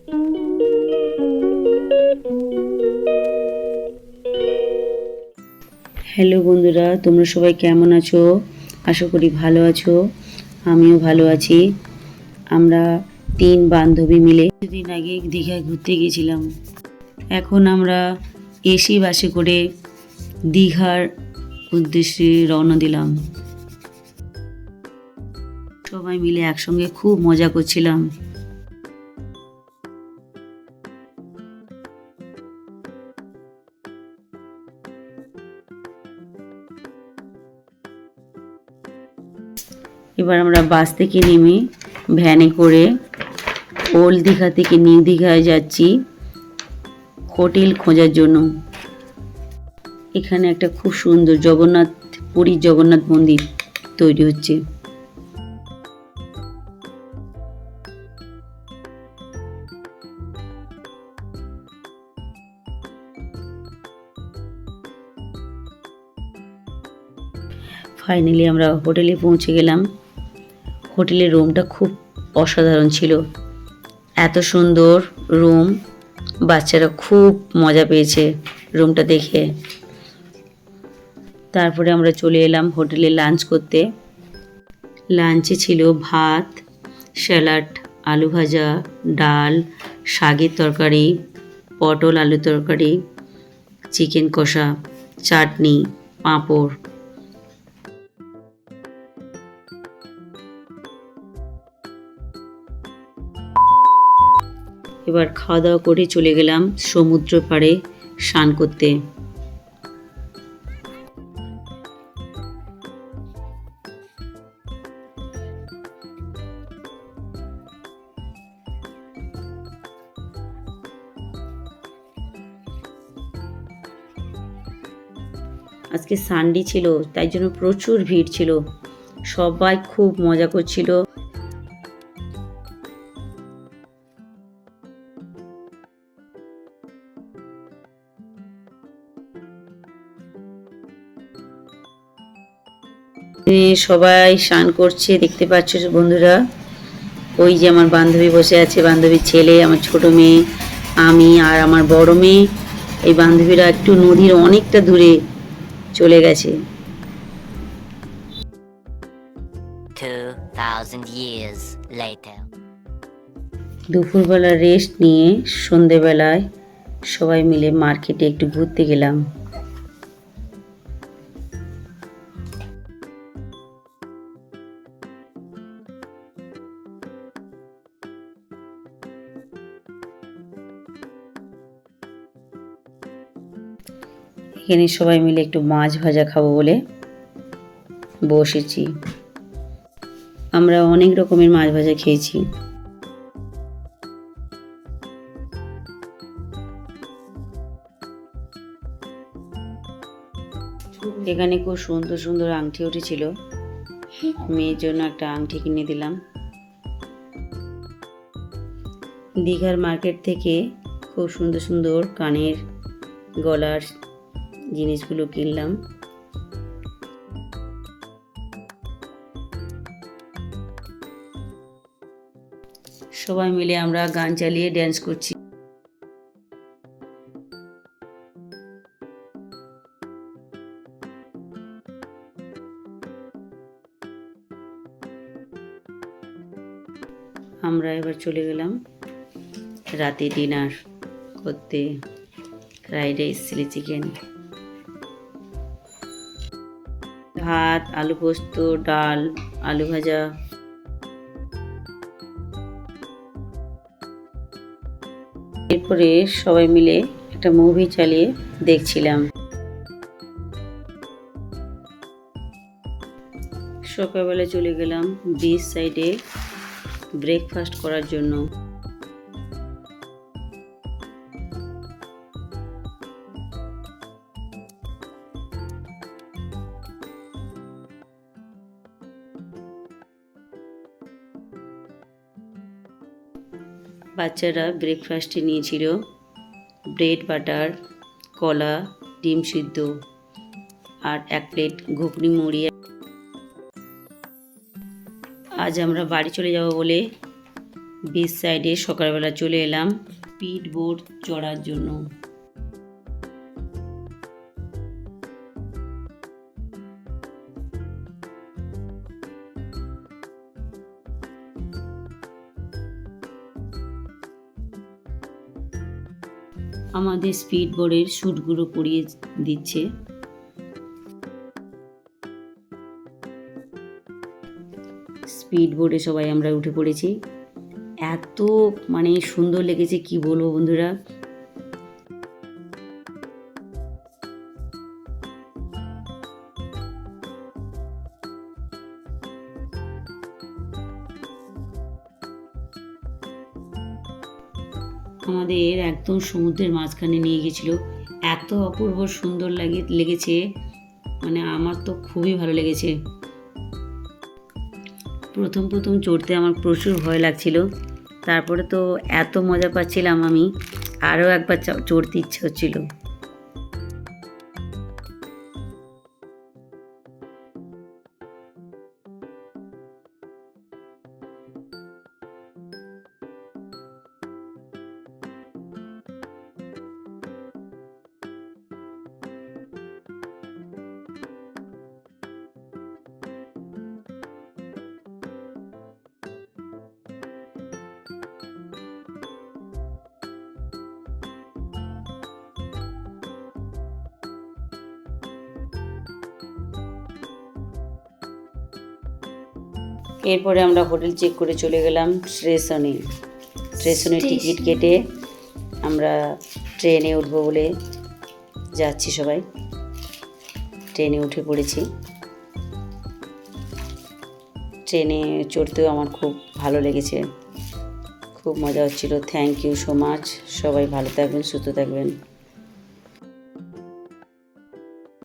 Hello বন্ধুরা, তোমরা সবাই কেমন আছো? আশা করি ভালো আছো। আমিও ভালো আছি। আমরা 3 বান্ধবী মিলে কিছুদিন আগে দীঘায় ঘুরতে গিয়েছিলাম। এখন আমরা এসি বাসে করে দীঘার উদ্দেশ্যে রওনা দিলাম। সবাই মিলে একসঙ্গে খুব মজা করছিলাম। এবার আমরা বাস থেকে নেমে ভ্যানে করে ওল্ড দীঘা থেকে নিউ দীঘায় যাচ্ছি হোটেল খোঁজার জন্য। এখানে একটা খুব সুন্দর পুরীর জগন্নাথ মন্দির তৈরি হচ্ছে। ফাইনালি আমরা হোটেলে পৌঁছে গেলাম। হোটেলের রুমটা খুব অসাধারণ ছিল, এত সুন্দর রুম। বাচ্চারা খুব মজা পেয়েছে রুমটা দেখে। তারপরে আমরা চলে এলাম হোটেলে লাঞ্চ করতে। লাঞ্চে ছিল ভাত, স্যালাড, আলু ভাজা, ডাল, শাকের তরকারি, পটল আলু তরকারি, চিকেন কষা, চাটনি, পাঁপড়। এবার খাওয়া দাওয়া করে চলে গেলাম সমুদ্র পাড়ে স্নান করতে। আজকে সানডে ছিল, তাই জন্য প্রচুর ভিড় ছিল। সবাই খুব মজা করছিল। সবাই স্নান করছে, দেখতে পাচ্ছ বন্ধুরা। ওই যে আমার বান্ধবী বসে আছে, বান্ধবীর ছেলে, আমার ছোট মেয়ে, আমি আর আমার বড় মেয়ে। এই বান্ধবীরা একটু নদীর অনেকটা দূরে চলে গেছে। 2000 years later. দুপুরবেলা রেস্ট নিয়ে সন্ধেবেলায় সবাই মিলে মার্কেটে একটু ঘুরতে গেলাম। এখানে সবাই মিলে একটু মাছ ভাজা খাবো বলে বসেছি। আমরা অনেক রকমের মাছ ভাজা খেয়েছি। এখানে খুব সুন্দর সুন্দর আংটি উঠেছিল, মেয়ের জন্য একটা আংটি কিনে দিলাম। দীঘার মার্কেট থেকে খুব সুন্দর সুন্দর কানের গলার জিনিসগুলো কিনলাম। সবাই মিলে আমরা গান চালিয়ে ড্যান্স করছি। আমরা এবার চলে গেলাম রাতে ডিনার করতে। ফ্রাইড রাইস, চিলি চিকেন, ভাত, আলু পোস্ত, ডাল, আলু ভাজা। এরপরে সবাই মিলে একটা মুভি চালিয়ে দেখছিলাম। সকালবেলা চলে গেলাম বিচ সাইডে ব্রেকফাস্ট করার জন্য। বাচ্চারা ব্রেকফাস্টে নিয়েছিল ব্রেড বাটার, কলা, ডিম সিদ্ধ আর 1 প্লেট ঘুগনি মুড়ি। আজ আমরা বাড়ি চলে যাব বলে বিচ সাইডে সকালবেলা চলে এলাম স্পিড বোট চড়ার জন্য। আমাদের স্পিড বোর্ডের শ্যুটগুলো পরিয়ে দিচ্ছে। স্পিড বোর্ডে সবাই আমরা উঠে পড়েছি। এত সুন্দর লেগেছে কি বলবো বন্ধুরা। আমাদের একদম সমুদ্রের মাঝখানে নিয়ে গেছিল। এত অপূর্ব সুন্দর লেগেছে, আমার তো খুবই ভালো লেগেছে। প্রথম চড়তে আমার প্রচুর ভয় লাগছিল, তারপরে তো এত মজা পাচ্ছিলাম, আমি আরও একবার চড়তে ইচ্ছে হচ্ছিল। এরপরে আমরা হোটেল চেক করে চলে গেলাম স্টেশনে টিকিট কেটে আমরা ট্রেনে উঠবো বলে যাচ্ছি। সবাই ট্রেনে উঠে পড়েছি। ট্রেনে চড়তেও আমার খুব ভালো লেগেছে, খুব মজা হচ্ছিল। Thank you so much. সবাই ভালো থাকবেন, সুস্থ থাকবেন।